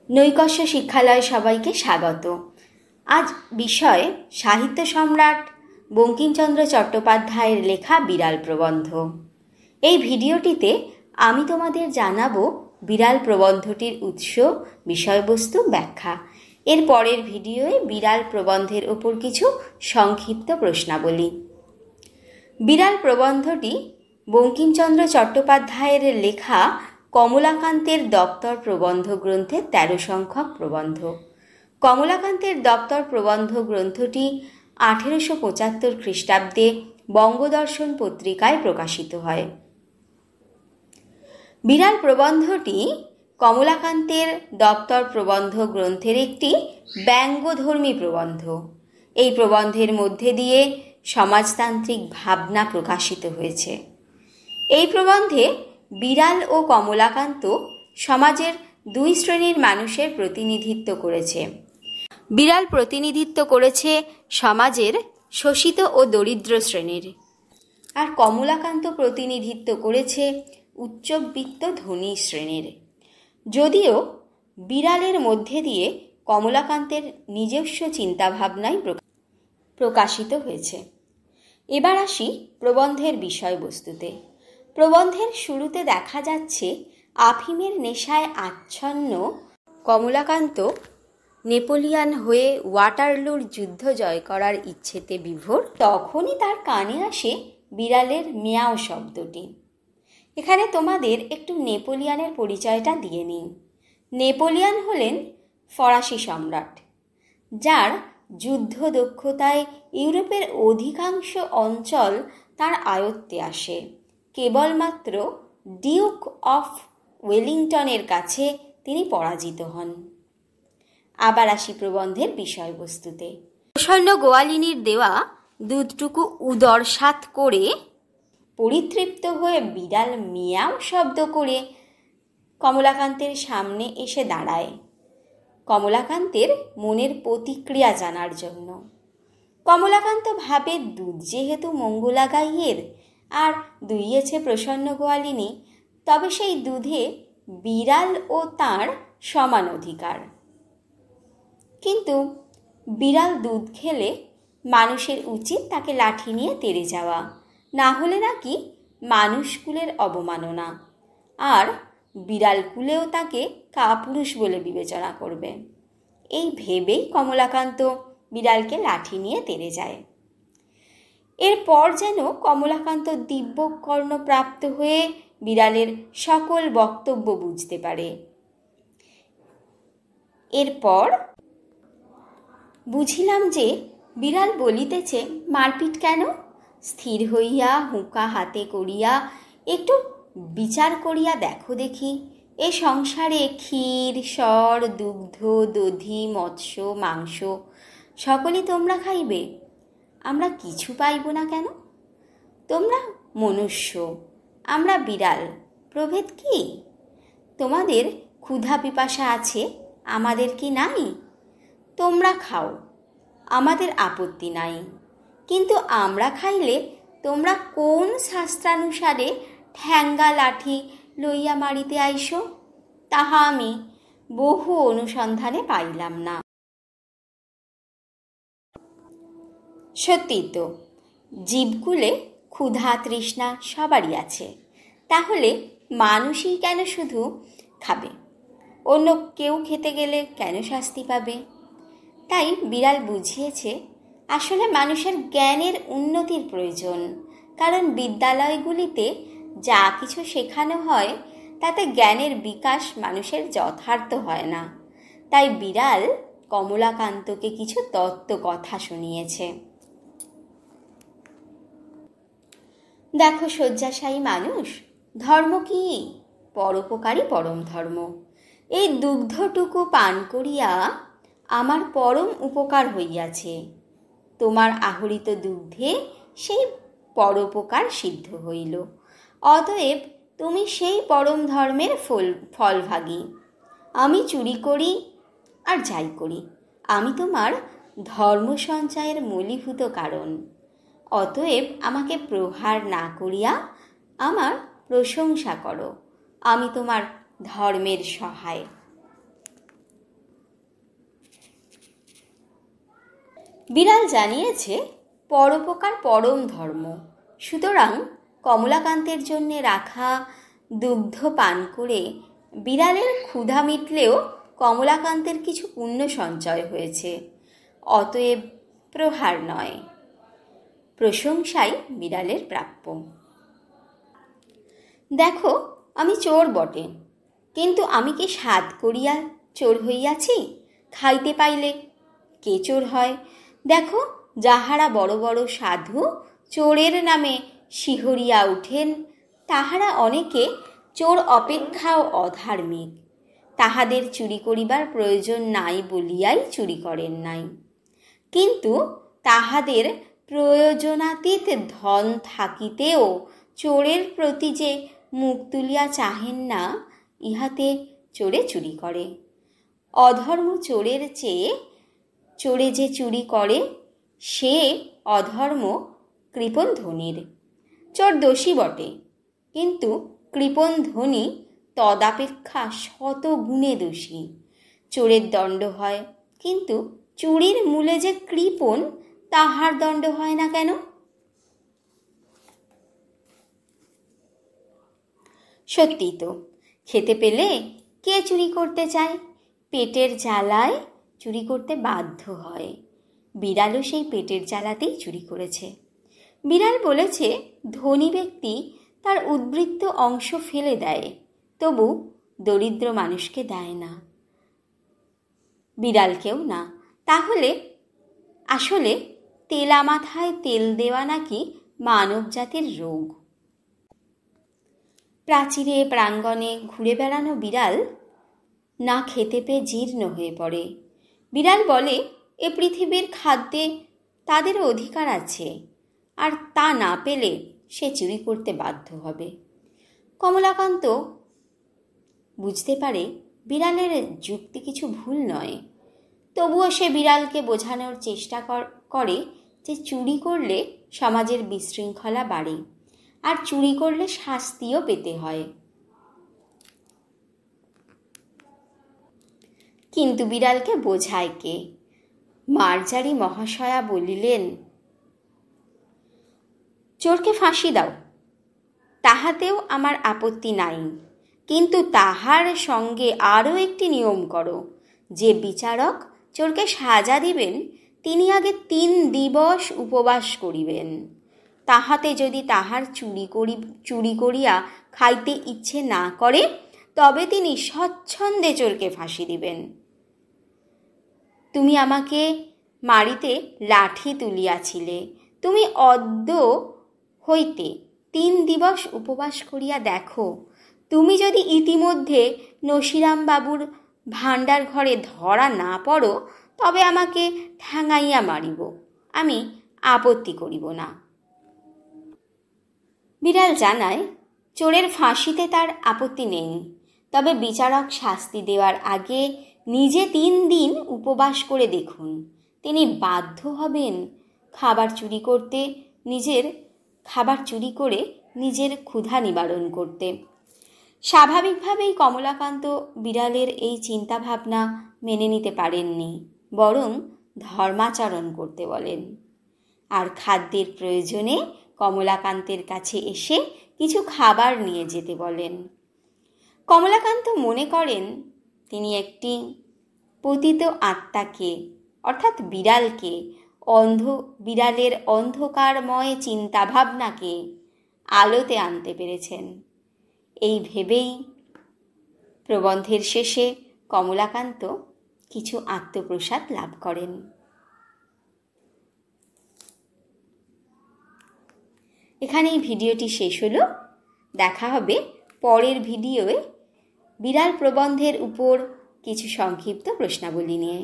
নৈকস্য শিক্ষালয়ে সবাইকে স্বাগত। আজ বিষয় সাহিত্য সম্রাট বঙ্কিমচন্দ্র চট্টোপাধ্যায়ের লেখা বিড়াল প্রবন্ধ। এই ভিডিওটিতে আমি তোমাদের জানাবো বিড়াল প্রবন্ধটির উৎস, বিষয়বস্তু, ব্যাখ্যা। এর পরের ভিডিওয়ে বিড়াল প্রবন্ধের ওপর কিছু সংক্ষিপ্ত প্রশ্নাবলী। বিড়াল প্রবন্ধটি বঙ্কিমচন্দ্র চট্টোপাধ্যায়ের লেখা কমলাকান্তের দপ্তর প্রবন্ধ গ্রন্থের ১৩ সংখ্যক প্রবন্ধ। কমলাকান্তের দপ্তর প্রবন্ধ গ্রন্থটি ১৮৭৫ খ্রিস্টাব্দে বঙ্গদর্শন পত্রিকায় প্রকাশিত হয়। বিড়াল প্রবন্ধটি কমলাকান্তের দপ্তর প্রবন্ধ গ্রন্থের একটি ব্যঙ্গধর্মী প্রবন্ধ। এই প্রবন্ধের মধ্যে দিয়ে সমাজতান্ত্রিক ভাবনা প্রকাশিত হয়েছে। এই প্রবন্ধে বিড়াল ও কমলাকান্ত সমাজের দুই শ্রেণীর মানুষের প্রতিনিধিত্ব করেছে। বিড়াল প্রতিনিধিত্ব করেছে সমাজের শোষিত ও দরিদ্র শ্রেণীর, আর কমলাকান্ত প্রতিনিধিত্ব করেছে উচ্চবিত্ত ধনী শ্রেণীর। যদিও বিড়ালের মধ্যে দিয়ে কমলাকান্তের নিজস্ব চিন্তাভাবনাই প্রকাশিত হয়েছে। এবার আসি প্রবন্ধের বিষয়বস্তুতে। প্রবন্ধের শুরুতে দেখা যাচ্ছে আফিমের নেশায় আচ্ছন্ন কমলাকান্ত নেপোলিয়ান হয়ে ওয়াটারলুর যুদ্ধ জয় করার ইচ্ছেতে বিভোর। তখনই তার কানে আসে বিড়ালের মিয়াও শব্দটি। এখানে তোমাদের একটু নেপোলিয়ানের পরিচয়টা দিয়ে নিই। নেপোলিয়ান হলেন ফরাসি সম্রাট, যার যুদ্ধ দক্ষতায় ইউরোপের অধিকাংশ অঞ্চল তার আয়ত্তে আসে। কেবলমাত্র ডিউক অফ ওয়েলিংটনের কাছে তিনি পরাজিত হন। আবার আসি প্রবন্ধের বিষয়বস্তুতে। প্রসন্ন গোয়ালিনীর দেওয়া দুধটুকু উদরসাৎ করে পরিতৃপ্ত হয়ে বিড়াল মিয়াও শব্দ করে কমলাকান্তের সামনে এসে দাঁড়ায় কমলাকান্তের মনের প্রতিক্রিয়া জানার জন্য। কমলাকান্ত ভাবে দুধ যেহেতু মঙ্গলা গাইয়ের আর দুইয়েছে প্রসন্ন গোয়ালিনী, তবে সেই দুধে বিড়াল ও তার সমান অধিকার। কিন্তু বিড়াল দুধ খেলে মানুষের উচিত তাকে লাঠি নিয়ে তেড়ে যাওয়া, না হলে নাকি মানুষকুলের অবমাননা, আর বিড়ালকুলেও তাকে কাপুরুষ বলে বিবেচনা করবে। এই ভেবেই কমলাকান্ত বিড়ালকে লাঠি নিয়ে তেড়ে যায়। এরপর যেন কমলাকান্ত দিব্যকর্ণ প্রাপ্ত হয়ে বিড়ালের সকল বক্তব্য বুঝতে পারে। এরপর বুঝিলাম যে বিড়াল বলিতেছে, মারপিট কেন? স্থির হইয়া হুঁকা হাতে করিয়া একটু বিচার করিয়া দেখো দেখি, এ সংসারে ক্ষীর, সর, দুগ্ধ, দধি, মৎস্য, মাংস সকলই তোমরা খাইবে, আমরা কিছু পাইব না কেন? তোমরা মনুষ্য, আমরা বিড়াল, প্রভেদ কি? তোমাদের ক্ষুধা পিপাসা আছে, আমাদের কি নাই? তোমরা খাও, আমাদের আপত্তি নাই, কিন্তু আমরা খাইলে তোমরা কোন শাস্ত্রানুসারে ঠ্যাঙ্গা লাঠি লইয়া মারিতে আইসো, তাহা আমি বহু অনুসন্ধানে পাইলাম না। সত্যি তো, জীবকুলে ক্ষুধা তৃষ্ণা সবারই আছে, তাহলে মানুষই কেন শুধু খাবে? অন্য কেউ খেতে গেলে কেন শাস্তি পাবে? তাই বিড়াল বুঝিয়েছে আসলে মানুষের জ্ঞানের উন্নতির প্রয়োজন, কারণ বিদ্যালয়গুলিতে যা কিছু শেখানো হয় তাতে জ্ঞানের বিকাশ মানুষের যথার্থ হয় না। তাই বিড়াল কমলাকান্তকে কিছু তত্ত্ব কথা শুনিয়েছে। দেখো শয্যাশায়ী মানুষ, ধর্ম কি? পরোপকারী পরম ধর্ম। এই দুগ্ধটুকু পান করিয়া আমার পরম উপকার হইয়াছে, তোমার আহরিত দুগ্ধে সেই পরোপকার সিদ্ধ হইল। অতএব তুমি সেই পরম ধর্মের ফলভাগী। আমি চুরি করি আর যাই করি, আমি তোমার ধর্ম সঞ্চয়ের মূলীভূত কারণ। অতএব আমাকে প্রহার না করিয়া আমার প্রশংসা করো, আমি তোমার ধর্মের সহায়। বিড়াল জানিয়েছে পরোপকার পরম ধর্ম, সুতরাং কমলাকান্তের জন্যে রাখা দুগ্ধ পান করে বিড়ালের ক্ষুধা মিটলেও কমলাকান্তের কিছু পুণ্য সঞ্চয় হয়েছে। অতএব প্রহার নয়, প্রশংসাই বিড়ালের প্রাপ্য। দেখো, আমি চোর বটে, কিন্তু আমি কি সাধ করিয়া চোর হইয়াছি? খাইতে পাইলে কে চোর হয়? দেখো, যাহারা বড় বড় সাধু চোরের নামে শিহরিয়া উঠেন, তাহারা অনেকে চোর অপেক্ষাও অধার্মিক। তাহাদের চুরি করিবার প্রয়োজন নাই বলিয়াই চুরি করেন নাই, কিন্তু তাহাদের প্রয়োজনাতীত ধন থাকিতেও চোরের প্রতি যে মুখ তুলিয়া চাহেন না, ইহাতে চোরে চুরি করে। অধর্ম চোরের চেয়ে চোরে যে চুরি করে, সে অধর্ম কৃপণ ধনীর। চোর দোষী বটে, কিন্তু কৃপণ ধনী তদাপেক্ষা শত গুণে দোষী। চোরের দণ্ড হয়, কিন্তু চুরির মূলে যে কৃপণ, তাহার দণ্ড হয় না কেন? সত্যি তো, খেতে পেলে কে চুরি করতে চায়? পেটের জ্বালায় চুরি করতে বাধ্য হয়। বিড়ালও সেই পেটের জ্বালাতেই চুরি করেছে। বিড়াল বলেছে, ধনী ব্যক্তি তার উদ্বৃত্ত অংশ ফেলে দেয়, তবু দরিদ্র মানুষকে দেয় না, বিড়ালকেও না। তাহলে আসলে তেলা মাথায় তেল দেওয়া নাকি মানব জাতির রোগ। প্রাচীরে প্রাঙ্গণে ঘুরে বেড়ানো বিড়াল না খেতে পেয়ে জীর্ণ হয়ে পড়ে। বিড়াল বলে, এ পৃথিবীর খাদ্যে তাদেরও অধিকার আছে, আর তা না পেলে সে চুরি করতে বাধ্য হবে। কমলাকান্ত বুঝতে পারে বিড়ালের যুক্তি কিছু ভুল নয়, তবুও সে বিড়ালকে বোঝানোর চেষ্টা করে যে চুরি করলে সমাজের বিশৃঙ্খলা বাড়ে, আর চুরি করলে শাস্তিও পেতে হয়। কিন্তু বিড়ালকে বোঝায় কে? মার্জারি মহাশয়া বলিলেন, চোরকে ফাঁসি দাও, তাহাতেও আমার আপত্তি নাই, কিন্তু তাহার সঙ্গে আরও একটি নিয়ম করো, যে বিচারক চোরকে সাজা দিবেন তিনি আগে 3 দিবস উপবাস করিবেন। তাহাতে যদি তাহার চুরি করিয়া খাইতে ইচ্ছে না করে, তবে তিনি স্বচ্ছন্দে চোরকে ফাঁসি দিবেন। তুমি আমাকে মারিতে লাঠি তুলিয়াছিলে, তুমি অদ্য হইতে 3 দিবস উপবাস করিয়া দেখো, তুমি যদি ইতিমধ্যে নসিরাম বাবুর ভাণ্ডার ঘরে ধরা না পড়ো, তবে আমাকে ঠ্যাঙাইয়া মারিব, আমি আপত্তি করিব না। বিড়াল জানায়, চোরের ফাঁসিতে তার আপত্তি নেই, তবে বিচারক শাস্তি দেওয়ার আগে নিজে 3 দিন উপবাস করে দেখুন, তিনি বাধ্য হবেন খাবার চুরি করে নিজের ক্ষুধা নিবারণ করতে। স্বাভাবিকভাবেই কমলাকান্ত বিড়ালের এই চিন্তাভাবনা মেনে নিতে পারেননি, বরং ধর্মাচরণ করতে বলেন, আর খাদ্যের প্রয়োজনে কমলাকান্তের কাছে এসে কিছু খাবার নিয়ে যেতে বলেন। কমলাকান্ত মনে করেন তিনি একটি পতিত আত্মাকে, অর্থাৎ বিড়ালকে, বিড়ালের অন্ধকারময় চিন্তাভাবনাকে আলোতে আনতে পেরেছেন। এই ভেবেই প্রবন্ধের শেষে কমলাকান্ত কিছু আত্মপ্রসাদ লাভ করেন। এখানেই ভিডিওটি শেষ হলো। দেখা হবে পরের ভিডিওয়ে বিড়াল প্রবন্ধের উপর কিছু সংক্ষিপ্ত প্রশ্নাবলী নিয়ে।